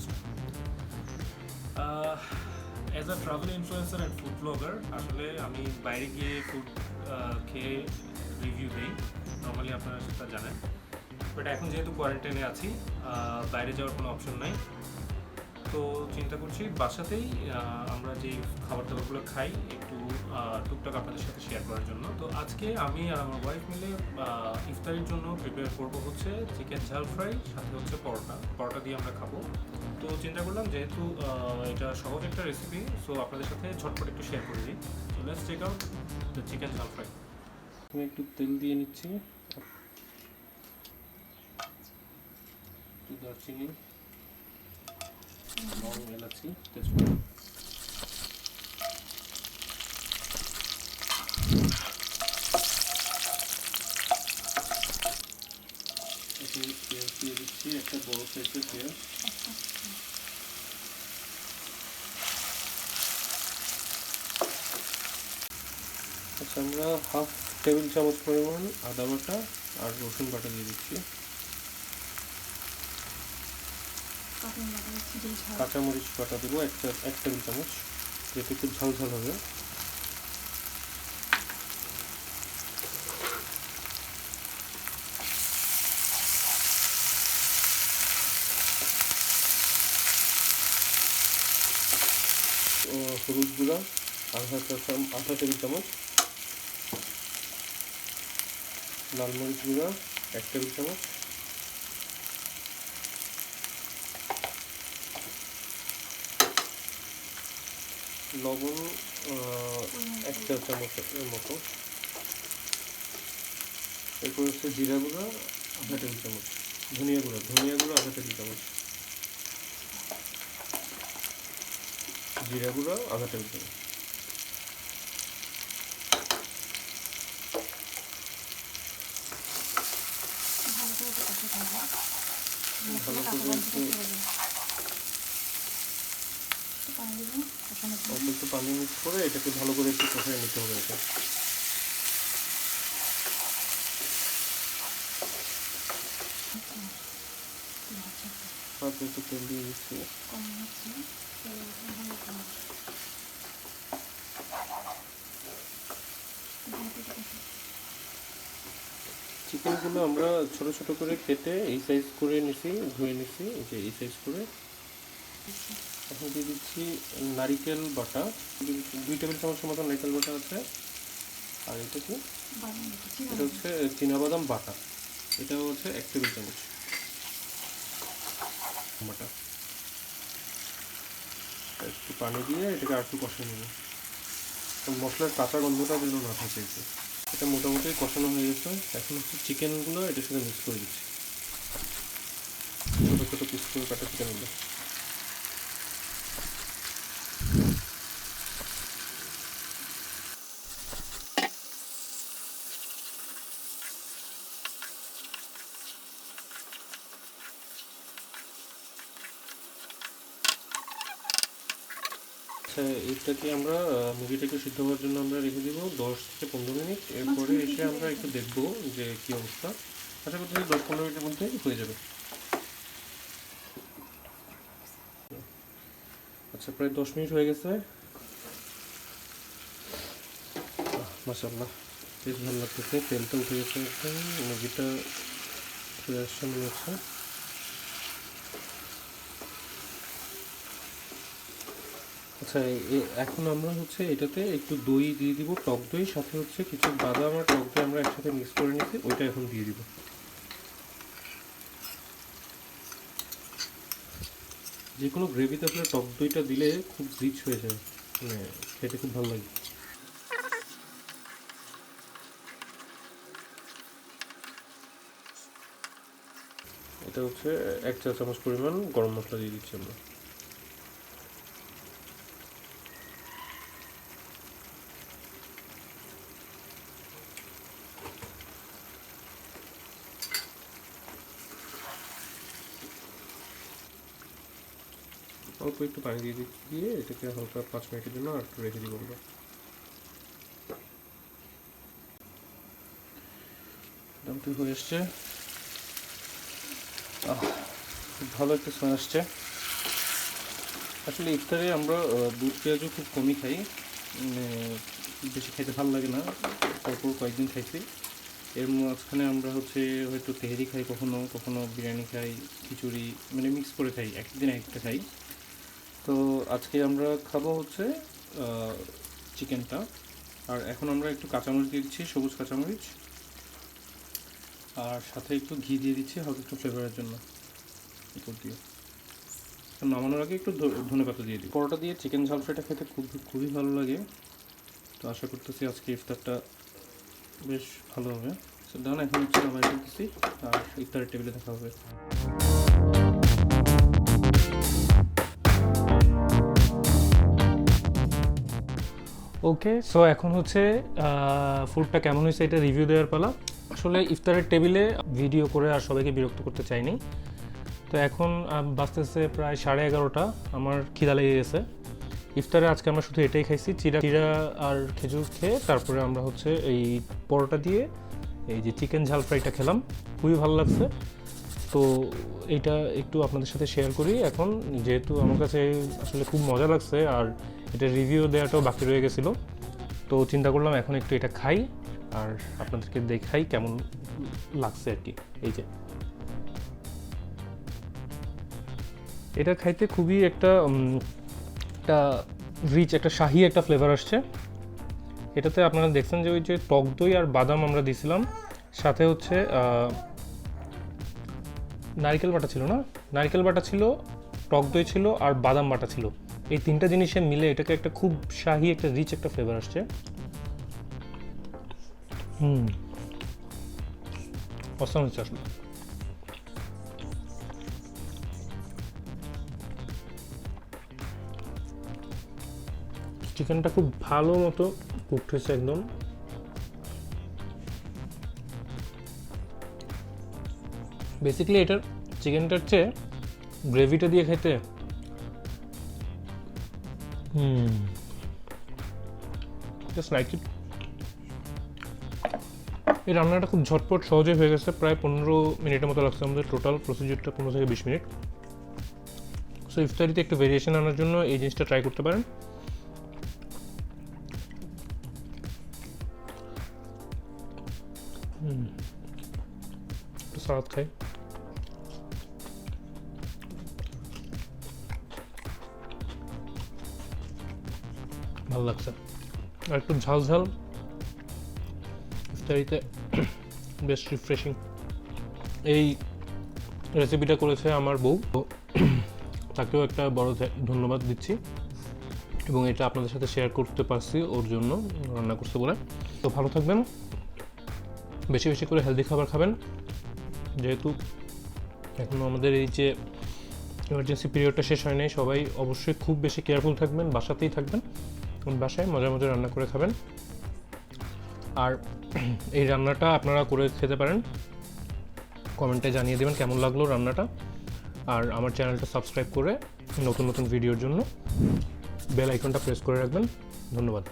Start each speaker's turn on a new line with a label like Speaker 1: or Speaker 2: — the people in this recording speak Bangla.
Speaker 1: Post. As a travel influencer and food blogger আসলে আমি বাইরে গিয়ে ফুড খেয়ে রিভিউ দিই, নর্মালি আপনারা সেটা জানেন। বাট এখন যেহেতু কোয়ারেন্টাইনে আছি, বাইরে যাওয়ার কোনো অপশন নাই, তো চিন্তা করছি বাসাতেই আমরা যেই খাবার দাবারগুলো খাই একটু টুকটাক আপনাদের সাথে শেয়ার করার জন্য। তো আজকে আমি আর আমার ওয়াইফ মিলে ইফতারের জন্য প্রিপেয়ার করব হচ্ছে চিকেন ঝাল ফ্রাই, সাথে হচ্ছে পরোটা দিয়ে আমরা খাবো। তো চিন্তা করলাম যেহেতু এটা সহজ একটা রেসিপি, সো আপনাদের সাথে ঝটপট একটু শেয়ার করে দিই। So let's check out the chicken jhal fry. আমি একটু তেল দিয়ে নিচ্ছি, একটু দারচিনি, লং, এলাচি, তেজপাতা। পেঁয়াজ দিয়ে দিচ্ছি, একটা বড় সাইজের পেঁয়াজ। আচ্ছা, আমরা হাফ টেবিল চামচ পরিমাণ আদা বাটা আর রসুন বাটা দিয়ে দিচ্ছি। কাঁচামরিচ বাটা দেবো এক টেবিল চামচ, যেটা একটু ঝাল ঝাল হবে। হলুদ গুঁড়া আধা টেবিল চামচ, লাল মরিচ গুঁড়া 1 টেবিল চামচ, লবণ 1 চা চামচের মতো। এরপর হচ্ছে জিরা গুঁড়া আধা টেবিল চামচ, ধনিয়া গুঁড়া আধা টেবিল চামচ, জিরা গুঁড়া আধা টেবিল চামচ। ভালো করে একটু পানি মিক্স করে এটাকে ভালো করে একটু কষিয়ে নিতে হবে। এটা একটু তেল দিয়ে দিচ্ছি। চিকেনগুলো আমরা ছোট ছোট করে কেটে এই সাইজ করে নিছি, ধুয়ে নিছি, এই যে এই সাইজ করে। এখন দিয়ে দিচ্ছি নারিকেল বাটা, 2 টেবিল চামচের মতো নারিকেল বাটা আছে। আর এটা কি, এটা হচ্ছে চীনাবাদাম বাটা, এটা হচ্ছে 1 টেবিল চামচ বাটা। একটু পানি দিয়ে এটাকে আর একটু কষিয়ে নেব, মশলার কাঁচা গন্ধটা যেন না থাকে। এটা মোটামুটি কষানো হয়ে গেছে। এখন হচ্ছে চিকেনগুলো এটার সাথে মিক্স করে দিচ্ছি, ছোটো ছোটো পিস করে কাটা চিকেনগুলো। আচ্ছা, এটাকে আমরা মুরগিটাকে সিদ্ধ হওয়ার জন্য আমরা রেখে দেবো 10 থেকে 15 মিনিট। এরপরে এসে আমরা একটু দেখবো যে কী অবস্থা। আশা করছি 10-15 মিনিটের মধ্যেই হয়ে যাবে। আচ্ছা, প্রায় 10 মিনিট হয়ে গেছে। মাশাআল্লাহ, বেশ ভালো লাগতেছে, তেলটা উঠে গেছে একদম, মুরগিটা হয়ে আসছে মনে হচ্ছে। আচ্ছা, এখন আমরা হচ্ছে এটাতে একটু দই দিয়ে দিব, টক দই, সাথে হচ্ছে কিছু বাদাম আর টক দই আমরা একসাথে মিক্স করে নিচ্ছি, ওইটা এখন দিয়ে দিব। যে কোনো গ্রেভিতে আসলে টক দইটা দিলে খুব রিচ হয়ে যায়, মানে খেতে খুব ভালো লাগে। এটা হচ্ছে 1 চা চামচ পরিমাণ গরম মশলা দিয়ে দিচ্ছি আমরা। অল্প একটু পানি দিয়ে এটাকে হালকা 5 মিনিটের জন্য আর একটু রেখে দিব আমরা। মোটামুটি হয়ে এসছে, খুব ভালো একটা স্মেল আসছে। আসলে ইফতারে আমরা দুধ পেঁয়াজও খুব কমই খাই, বেশি খাইতে ভালো লাগে না। তারপর কয়েকদিন খাইছি, এর মাঝখানে আমরা হচ্ছে হয়তো তেহেরি খাই, কখনো কখনো বিরিয়ানি খাই, খিচুড়ি, মানে মিক্স করে খাই, একদিন একটা খাই। তো আজকে আমরা খাবো হচ্ছে চিকেনটা। আর এখন আমরা একটু কাঁচামরিচ দিয়ে দিচ্ছি, সবুজ কাঁচামরিচ, আর সাথে একটু ঘি দিয়ে দিচ্ছি হালকা একটু ফ্লেভারের জন্য উপর দিয়ে। নামানোর আগে একটু ধনেপাতা দিয়ে দিই। পরোটা দিয়ে চিকেন ঝাল ফ্রাইটা খেতে খুবই ভালো লাগে। তো আশা করতেছি আজকে ইফতারটা বেশ ভালো হবে। ডান, এখন হচ্ছে নামাই দিচ্ছি, আর ইফতারের টেবিলে দেখা হবে। ওকে, সো এখন হচ্ছে ফুডটা কেমন হয়েছে এটা রিভিউ দেওয়ার পালা। আসলে ইফতারের টেবিলে ভিডিও করে আর সবাইকে বিরক্ত করতে চাইনি। তো এখন বাজতেছে প্রায় 11:30, আমার খিদা লেগে গেছে। ইফতারে আজকে আমরা শুধু এটাই খাইছি, চিরা আর খেজুর খেয়ে তারপরে আমরা হচ্ছে এই পরোটা দিয়ে এই যে চিকেন ঝাল ফ্রাইটা খেলাম, খুবই ভালো লাগছে। তো এইটা একটু আপনাদের সাথে শেয়ার করি এখন, যেহেতু আমার কাছে আসলে খুব মজা লাগছে আর এটা রিভিউ দেওয়াটাও বাকি রয়ে গেছিলো। তো চিন্তা করলাম এখন একটু এটা খাই আর আপনাদেরকে দেখাই কেমন লাগছে আর কি। এই যে এটা খাইতে খুবই একটা রিচ, একটা শাহি একটা ফ্লেভার আসছে এটাতে। আপনারা দেখছেন যে ওই যে টক দই আর বাদাম আমরা দিয়েছিলাম, সাথে হচ্ছে নারকেল বাটা ছিল, না নারকেল বাটা ছিল, টক দই ছিল আর বাদাম বাটা ছিল। এই তিনটা জিনিসে মিলে এটাকে একটা খুব শাহি একটা রিচ একটা ফ্লেভার আসছে। অসাম হচ্ছে আসলে। চিকেনটা খুব ভালো মতো কুকড হয়েছে একদম। বেসিক্যালি এটার চিকেনটার চেয়ে গ্রেভিটা দিয়ে খেতে জাস্ট লাইক ইট। এই রান্নাটা খুব ঝটপট সহজে হয়ে গেছে, প্রায় 15 মিনিটের মতো লাগছে আমাদের টোটাল প্রসিডিউরটা, 15 থেকে 20 মিনিট। সো ইফতারিতে একটু ভেরিয়েশন আনার জন্য এই জিনিসটা ট্রাই করতে পারেন। একটু সালাদ খাই, ভালো লাগছে। আর একটু ঝাল ঝাল ইফতারিতে বেশ রিফ্রেশিং। এই রেসিপিটা করেছে আমার বউ, তাকেও একটা বড় ধন্যবাদ দিচ্ছি, এবং এটা আপনাদের সাথে শেয়ার করতে পারছি ওর জন্য, রান্না করতে বলে। তো ভালো থাকবেন, বেশি বেশি করে হেলদি খাবার খাবেন, যেহেতু এখনও আমাদের এই যে ইমার্জেন্সি পিরিয়ডটা শেষ হয় নাই। সবাই অবশ্যই খুব বেশি কেয়ারফুল থাকবেন, বাসাতেই থাকবেন, বাসায় মজার মজার রান্না করে খাবেন। আর এই রান্নাটা আপনারা করে খেতে পারেন, কমেন্টে জানিয়ে দেবেন কেমন লাগলো রান্নাটা। আর আমার চ্যানেলটা সাবস্ক্রাইব করে নতুন নতুন ভিডিওর জন্য বেল আইকনটা প্রেস করে রাখবেন। ধন্যবাদ।